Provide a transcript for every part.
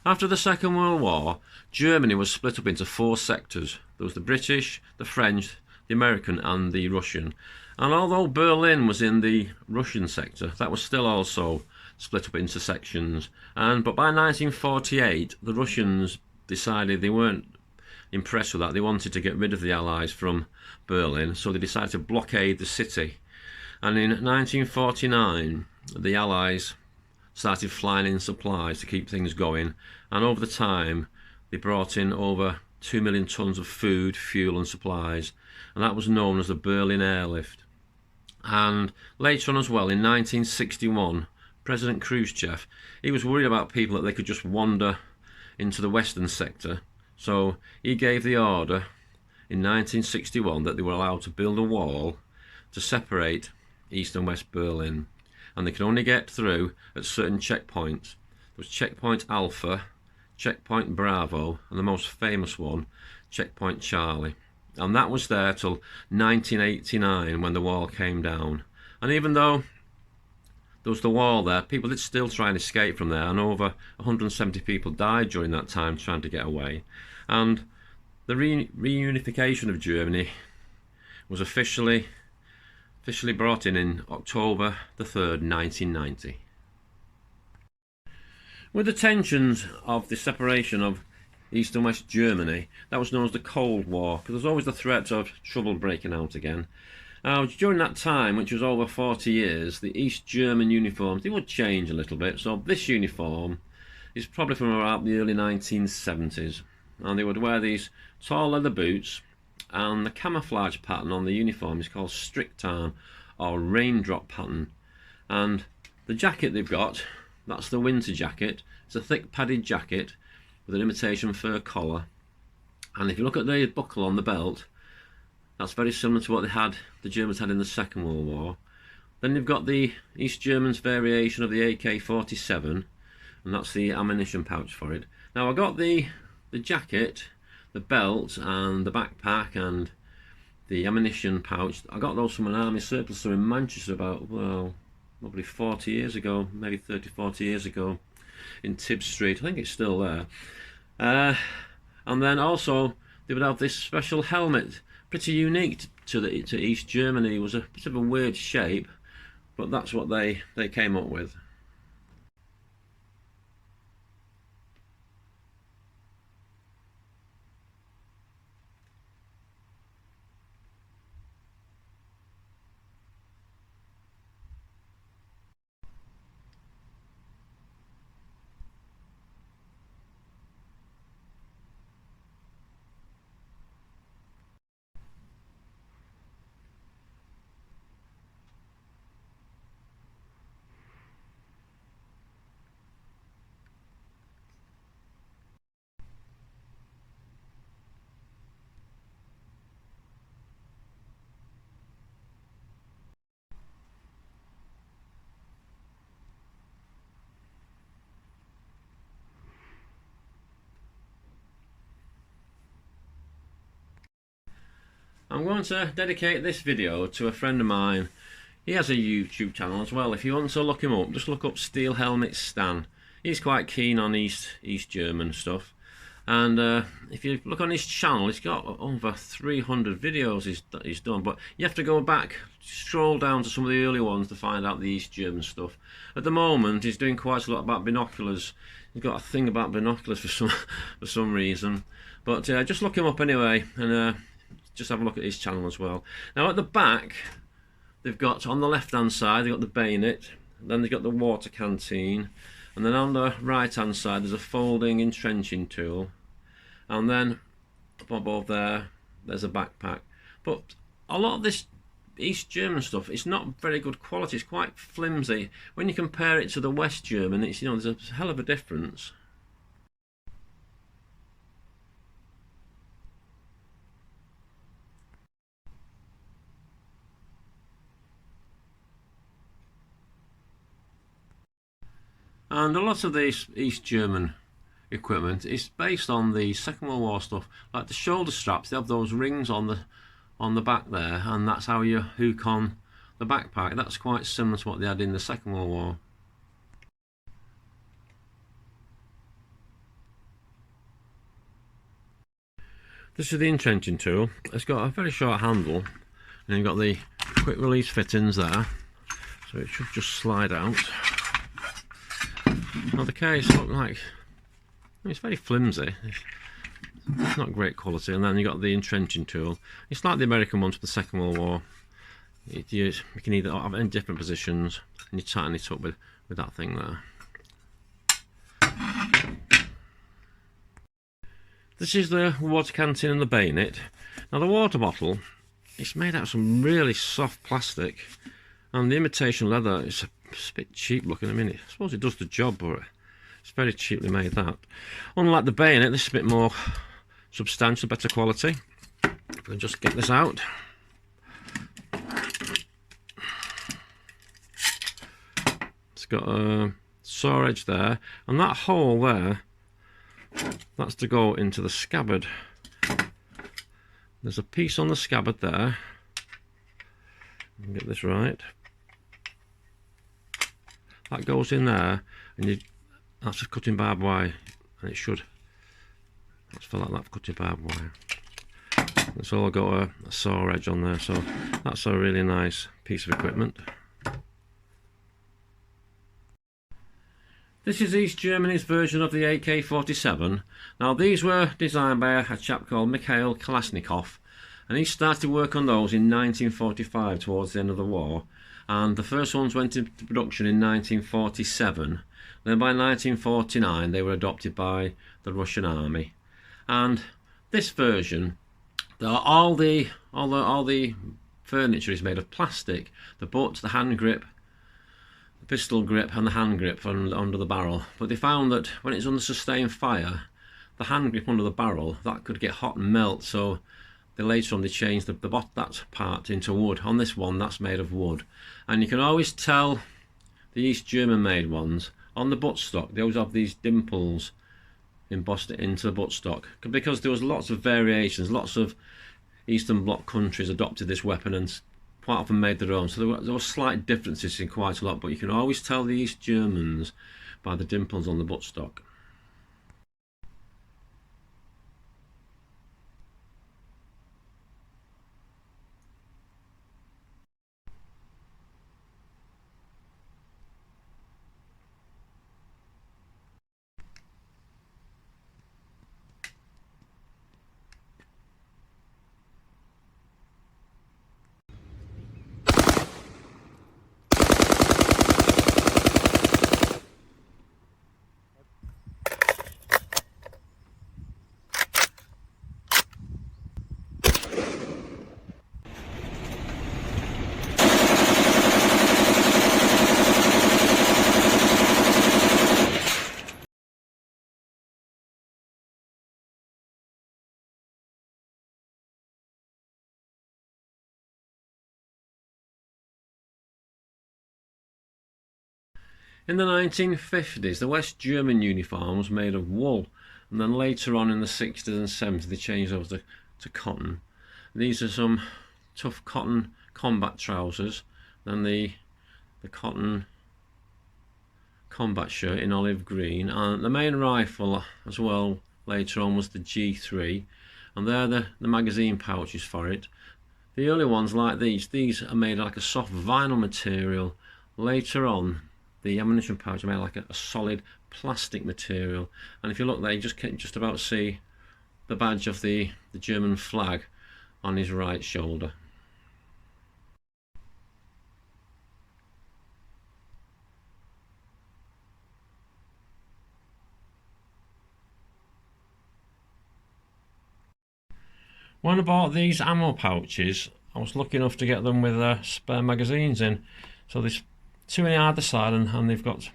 After the Second World War, Germany was split up into four sectors. There was the British, the French, the American and the Russian. And although Berlin was in the Russian sector, that was still also split up into sections. But by 1948, the Russians decided they weren't impressed with that. They wanted to get rid of the Allies from Berlin, so they decided to blockade the city. And in 1949, the Allies started flying in supplies to keep things going, and over the time they brought in over 2 million tons of food, fuel and supplies, and that was known as the Berlin Airlift. And later on as well, in 1961, President Khrushchev, he was worried about people that they could just wander into the western sector, so he gave the order in 1961 that they were allowed to build a wall to separate East and West Berlin, and they could only get through at certain checkpoints. There was Checkpoint Alpha, Checkpoint Bravo, and the most famous one, Checkpoint Charlie. And that was there till 1989 when the wall came down. And even though there was the wall there, people did still try and escape from there, and over 170 people died during that time trying to get away. And the reunification of Germany was officially brought in October the 3rd, 1990. With the tensions of the separation of East and West Germany, that was known as the Cold War, because there's always the threat of trouble breaking out again. Now, during that time, which was over 40 years, the East German uniforms, they would change a little bit. So this uniform is probably from about the early 1970s. And they would wear these tall leather boots, and the camouflage pattern on the uniform is called Stricktarn or raindrop pattern. And the jacket they've got, that's the winter jacket. It's a thick padded jacket with an imitation fur collar. And if you look at the buckle on the belt, that's very similar to what the Germans had in the Second World War. Then you've got the East Germans' variation of the AK-47, and that's the ammunition pouch for it. Now I got the jacket, the belt and the backpack and the ammunition pouch. I got those from an army surplus store in Manchester about, well, probably 40 years ago, maybe 30, 40 years ago, in Tibb Street. I think it's still there. And then also they would have this special helmet, pretty unique to East Germany. It was a bit of a weird shape, but that's what they came up with. I'm going to dedicate this video to a friend of mine. He has a YouTube channel as well. If you want to look him up, just look up Steel Helmet Stan. He's quite keen on East German stuff. And if you look on his channel, he's got over 300 videos he's done. But you have to go back, scroll down to some of the early ones to find out the East German stuff. At the moment, he's doing quite a lot about binoculars. He's got a thing about binoculars for some reason. But just look him up anyway, and just have a look at his channel as well. Now at the back, they've got, on the left hand side, they've got the bayonet, then they've got the water canteen, and then on the right hand side there's a folding entrenching tool, and then up above there there's a backpack. But a lot of this East German stuff, it's not very good quality, it's quite flimsy. When you compare it to the West German, it's, there's a hell of a difference. And a lot of this East German equipment is based on the Second World War stuff, like the shoulder straps. They have those rings on the back there, and that's how you hook on the backpack. That's quite similar to what they had in the Second World War. This is the entrenching tool. It's got a very short handle, and you've got the quick release fittings there, so it should just slide out. Now the case looks like, it's very flimsy, it's not great quality. And then you've got the entrenching tool. It's like the American ones for the Second World War. You can either have it in different positions, and you tighten it up with that thing there. This is the water canteen and the bayonet. Now the water bottle, it's made out of some really soft plastic, and the imitation leather is a bit cheap looking. I mean, I suppose it does the job, but it's very cheaply made, that. Unlike the bayonet, this is a bit more substantial, better quality. If we can just get this out. It's got a saw edge there, and that hole there, that's to go into the scabbard. There's a piece on the scabbard there. Get this right. That goes in there, and that's for cutting barbed wire, and it should. Let's fill out that for cutting barbed wire. It's all got a saw edge on there, so that's a really nice piece of equipment. This is East Germany's version of the AK-47. Now these were designed by a chap called Mikhail Kalashnikov, and he started work on those in 1945 towards the end of the war, and the first ones went into production in 1947. Then by 1949 they were adopted by the Russian army. And this version, all the furniture is made of plastic. The butt, the hand grip, the pistol grip and the hand grip under the barrel. But they found that when it's under sustained fire, the hand grip under the barrel, that could get hot and melt, so later on they changed that part into wood. On this one, that's made of wood. And you can always tell the East German made ones, on the buttstock, they always have these dimples embossed into the buttstock, because there was lots of variations. Lots of Eastern Bloc countries adopted this weapon and quite often made their own, so there were slight differences in quite a lot, but you can always tell the East Germans by the dimples on the buttstock. In the 1950s, the West German uniform was made of wool, and then later on in the 60s and 70s they changed over to cotton. These are some tough cotton combat trousers, then the cotton combat shirt in olive green, and the main rifle as well later on was the G3, and they're the magazine pouches for it. The early ones like these are made like a soft vinyl material. Later on the ammunition pouch are made like a solid plastic material, and if you look there you can just about see the badge of the German flag on his right shoulder. When I bought these ammo pouches, I was lucky enough to get them with spare magazines in. So there's two on either side, and they've got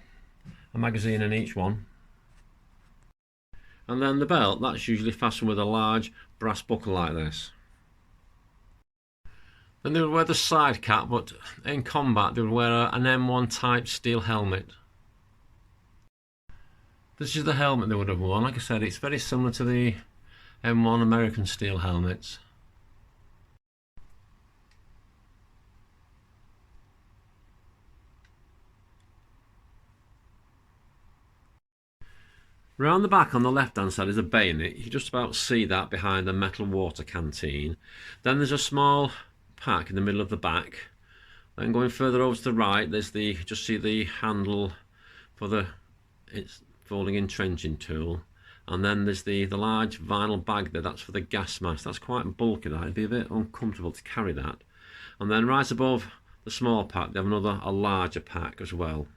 a magazine in each one. And then the belt, that's usually fastened with a large brass buckle like this. Then they would wear the side cap, but in combat they would wear an M1 type steel helmet. This is the helmet they would have worn. Like I said, it's very similar to the M1 American steel helmets. Round the back on the left hand side is a bayonet. You can just about see that behind the metal water canteen. Then there's a small pack in the middle of the back. Then going further over to the right, there's just see the handle for the folding entrenching tool. And then there's the large vinyl bag there, that's for the gas mask. That's quite bulky, that. It'd be a bit uncomfortable to carry that. And then right above the small pack, they have a larger pack as well.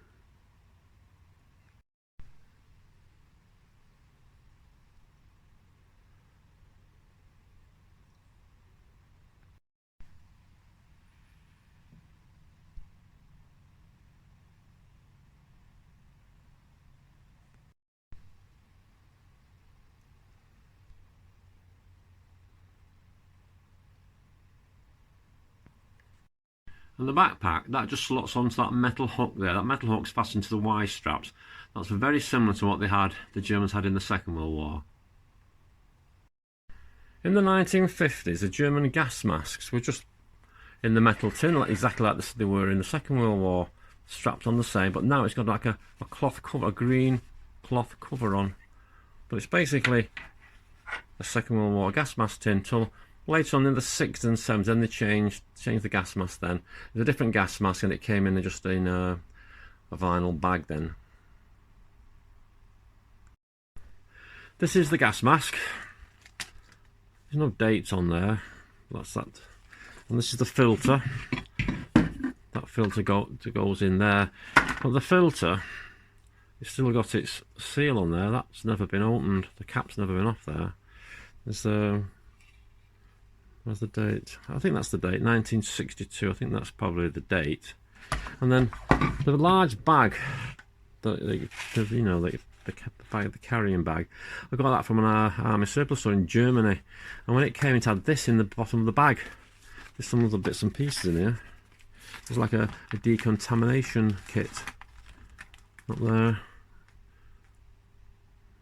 And the backpack, that just slots onto that metal hook there. That metal hook's fastened to the Y straps. That's very similar to what the Germans had in the Second World War. In the 1950s, the German gas masks were just in the metal tin, exactly like they were in the Second World War, strapped on the same, but now it's got like a cloth cover, a green cloth cover on. But it's basically a Second World War gas mask tin till later on in the 60s and 70s, then they changed the gas mask then. It was a different gas mask and it came in just in a vinyl bag then. This is the gas mask. There's no dates on there. That's that. And this is the filter. That filter goes in there. But the filter, it's still got its seal on there. That's never been opened. The cap's never been off there. There's where's the date? I think that's the date, 1962. I think that's probably the date. And then the large bag, the carrying bag, I got that from an army surplus store in Germany. And when it came, it had this in the bottom of the bag. There's some other bits and pieces in here. There's like a decontamination kit up there.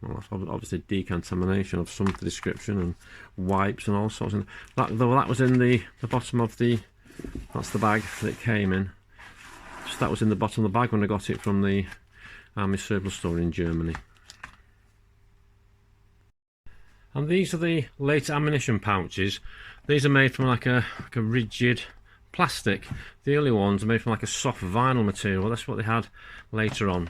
Well, that's obviously decontamination of some description, and wipes and all sorts. And that was in the bottom of that's the bag that it came in. Just that was in the bottom of the bag when I got it from the army surplus store in Germany. And these are the late ammunition pouches. These are made from like a rigid plastic. The early ones are made from like a soft vinyl material. That's what they had later on.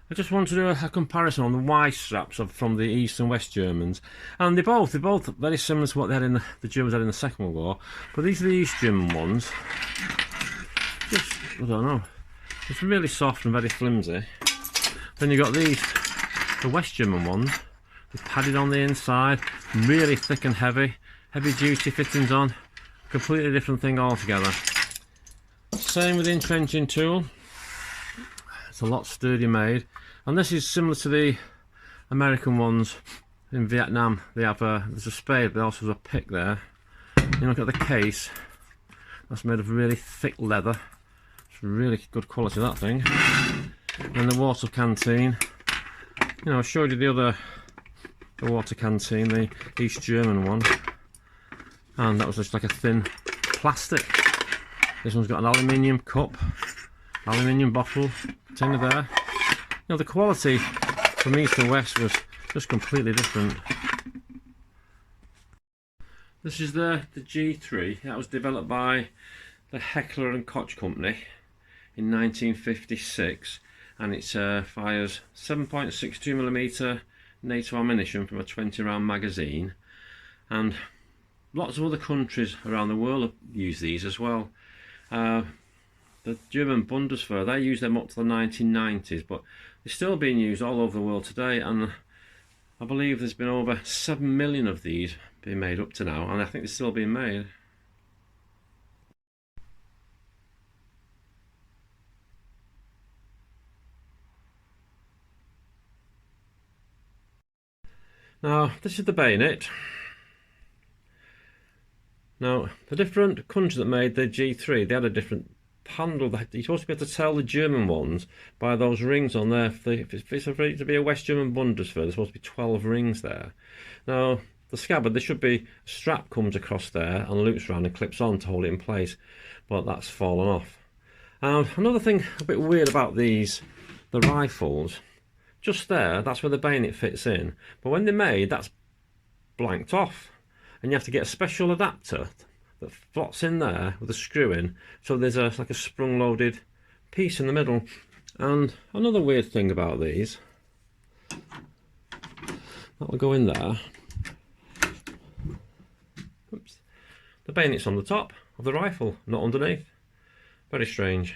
I just want to do a comparison on the Y straps from the East and West Germans, and they're both very similar to what they had in the Germans had in the Second World War. But these are the East German ones. Just, I don't know, it's really soft and very flimsy. Then you've got the West German ones. They're padded on the inside, really thick and heavy duty fittings on. Completely different thing altogether. Same with the entrenching tool. It's a lot sturdier made, and this is similar to the American ones in Vietnam. They have there's a spade, but also there's a pick there. You look at the case. That's made of really thick leather. It's really good quality, that thing. And the water canteen. You know, I showed you the water canteen, the East German one, and that was just like a thin plastic. This one's got an aluminium cup, aluminium bottle, tin of there. You know, the quality from East to West was just completely different. This is the G3. That was developed by the Heckler and Koch company in 1956, and it fires 7.62mm NATO ammunition from a 20-round magazine, and lots of other countries around the world use these as well. The German Bundeswehr, they used them up to the 1990s, but they're still being used all over the world today, and I believe there's been over 7 million of these being made up to now, and I think they're still being made. Now, this is the bayonet. Now, the different countries that made the G3, they had a different handle. You're supposed to be able to tell the German ones by those rings on there. If it's to be a West German Bundeswehr, there's supposed to be 12 rings there. Now, the scabbard, there should be a strap comes across there and loops around and clips on to hold it in place, but that's fallen off. Another thing a bit weird about these the rifles, just there, that's where the bayonet fits in. But when they're made, that's blanked off. And you have to get a special adapter that slots in there with a screw in. So there's like a sprung-loaded piece in the middle. And another weird thing about these, that'll go in there. Oops. The bayonet's on the top of the rifle, not underneath. Very strange.